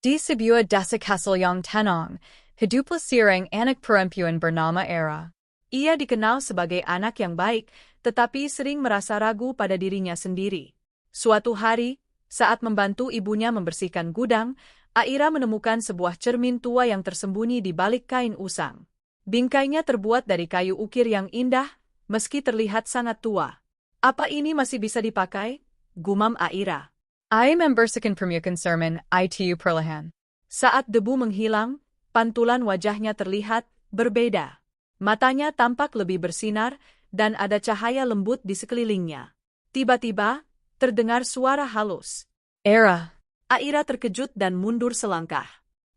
Di sebuah desa kecil yang tenang, hiduplah seorang anak perempuan bernama Era. Ia dikenal sebagai anak yang baik, tetapi sering merasa ragu pada dirinya sendiri. Suatu hari, saat membantu ibunya membersihkan gudang, Aira menemukan sebuah cermin tua yang tersembunyi di balik kain usang. Bingkainya terbuat dari kayu ukir yang indah, meski terlihat sangat tua. Apa ini masih bisa dipakai? Gumam Aira. I membersihkan permukaan cermin itu perlahan. Saat debu menghilang, pantulan wajahnya terlihat berbeda. Matanya tampak lebih bersinar, dan ada cahaya lembut di sekelilingnya. Tiba-tiba, terdengar suara halus. Era. Aira terkejut dan mundur selangkah.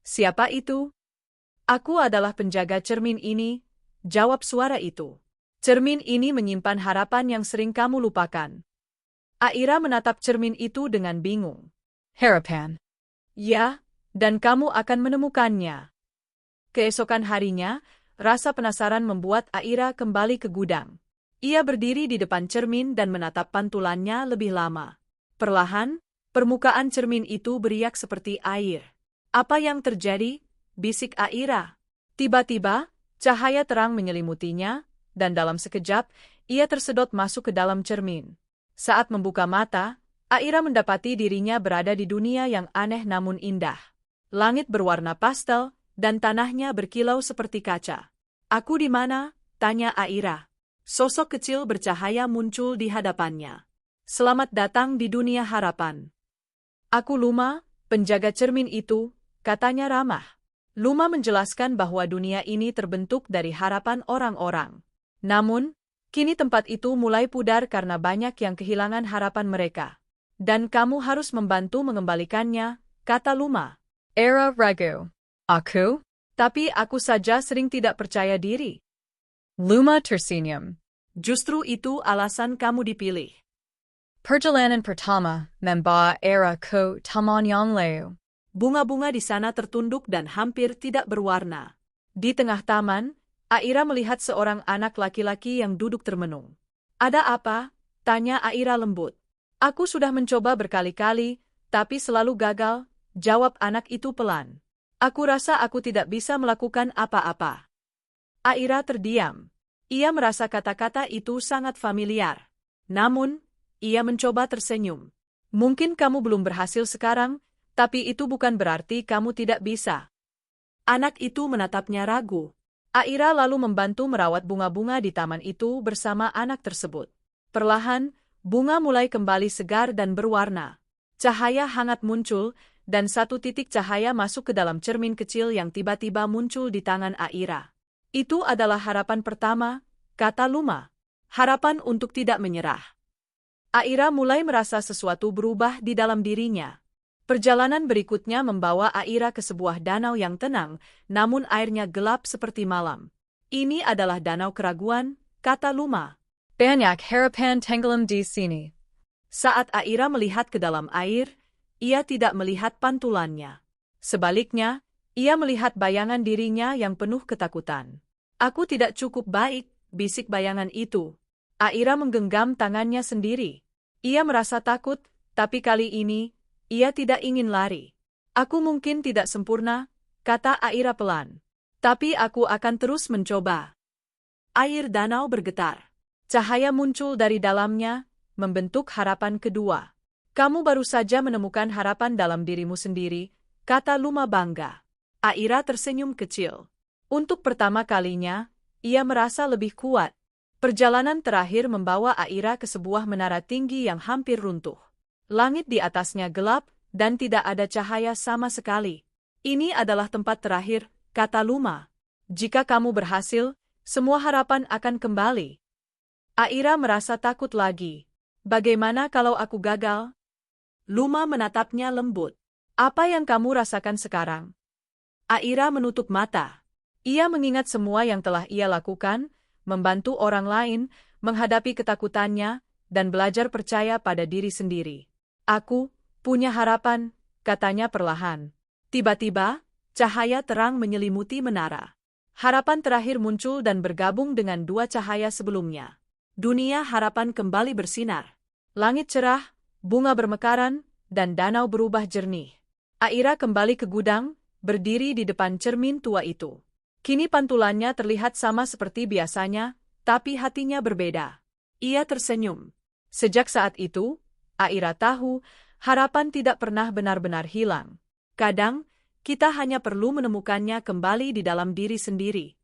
Siapa itu? Aku adalah penjaga cermin ini, jawab suara itu. Cermin ini menyimpan harapan yang sering kamu lupakan. Aira menatap cermin itu dengan bingung. Harapan. Ya, dan kamu akan menemukannya. Keesokan harinya, rasa penasaran membuat Aira kembali ke gudang. Ia berdiri di depan cermin dan menatap pantulannya lebih lama. Perlahan, permukaan cermin itu beriak seperti air. Apa yang terjadi? Bisik Aira. Tiba-tiba, cahaya terang menyelimutinya, dan dalam sekejap, ia tersedot masuk ke dalam cermin. Saat membuka mata, Aira mendapati dirinya berada di dunia yang aneh namun indah. Langit berwarna pastel, dan tanahnya berkilau seperti kaca. Aku di mana? Tanya Aira. Sosok kecil bercahaya muncul di hadapannya. Selamat datang di dunia harapan. Aku Luma, penjaga cermin itu, katanya ramah. Luma menjelaskan bahwa dunia ini terbentuk dari harapan orang-orang. Namun, kini tempat itu mulai pudar karena banyak yang kehilangan harapan mereka. Dan kamu harus membantu mengembalikannya, kata Luma. Era ragu. Aku? Tapi aku saja sering tidak percaya diri. Luma tersenyum. Justru itu alasan kamu dipilih. Perjalanan pertama, membawa Era ke taman yang layu. Bunga-bunga di sana tertunduk dan hampir tidak berwarna. Di tengah taman, Aira melihat seorang anak laki-laki yang duduk termenung. Ada apa? Tanya Aira lembut. Aku sudah mencoba berkali-kali, tapi selalu gagal, jawab anak itu pelan. Aku rasa aku tidak bisa melakukan apa-apa. Aira terdiam. Ia merasa kata-kata itu sangat familiar. Namun, ia mencoba tersenyum. Mungkin kamu belum berhasil sekarang, tapi itu bukan berarti kamu tidak bisa. Anak itu menatapnya ragu. Aira lalu membantu merawat bunga-bunga di taman itu bersama anak tersebut. Perlahan, bunga mulai kembali segar dan berwarna. Cahaya hangat muncul, dan satu titik cahaya masuk ke dalam cermin kecil yang tiba-tiba muncul di tangan Aira. Itu adalah harapan pertama, kata Luma. Harapan untuk tidak menyerah. Aira mulai merasa sesuatu berubah di dalam dirinya. Perjalanan berikutnya membawa Aira ke sebuah danau yang tenang, namun airnya gelap seperti malam. Ini adalah danau keraguan, kata Luma. Banyak harapan tenggelam di sini. Saat Aira melihat ke dalam air, ia tidak melihat pantulannya. Sebaliknya, ia melihat bayangan dirinya yang penuh ketakutan. Aku tidak cukup baik, bisik bayangan itu. Aira menggenggam tangannya sendiri. Ia merasa takut, tapi kali ini, ia tidak ingin lari. Aku mungkin tidak sempurna, kata Aira pelan. Tapi aku akan terus mencoba. Air danau bergetar. Cahaya muncul dari dalamnya, membentuk harapan kedua. Kamu baru saja menemukan harapan dalam dirimu sendiri, kata Luma bangga. Aira tersenyum kecil. Untuk pertama kalinya, ia merasa lebih kuat. Perjalanan terakhir membawa Aira ke sebuah menara tinggi yang hampir runtuh. Langit di atasnya gelap, dan tidak ada cahaya sama sekali. Ini adalah tempat terakhir, kata Luma. Jika kamu berhasil, semua harapan akan kembali. Aira merasa takut lagi. Bagaimana kalau aku gagal? Luma menatapnya lembut. Apa yang kamu rasakan sekarang? Aira menutup mata. Ia mengingat semua yang telah ia lakukan, membantu orang lain, menghadapi ketakutannya, dan belajar percaya pada diri sendiri. Aku punya harapan, katanya perlahan. Tiba-tiba, cahaya terang menyelimuti menara. Harapan terakhir muncul dan bergabung dengan dua cahaya sebelumnya. Dunia harapan kembali bersinar. Langit cerah, bunga bermekaran, dan danau berubah jernih. Aira kembali ke gudang, berdiri di depan cermin tua itu. Kini pantulannya terlihat sama seperti biasanya, tapi hatinya berbeda. Ia tersenyum. Sejak saat itu, Aira tahu, harapan tidak pernah benar-benar hilang. Kadang, kita hanya perlu menemukannya kembali di dalam diri sendiri.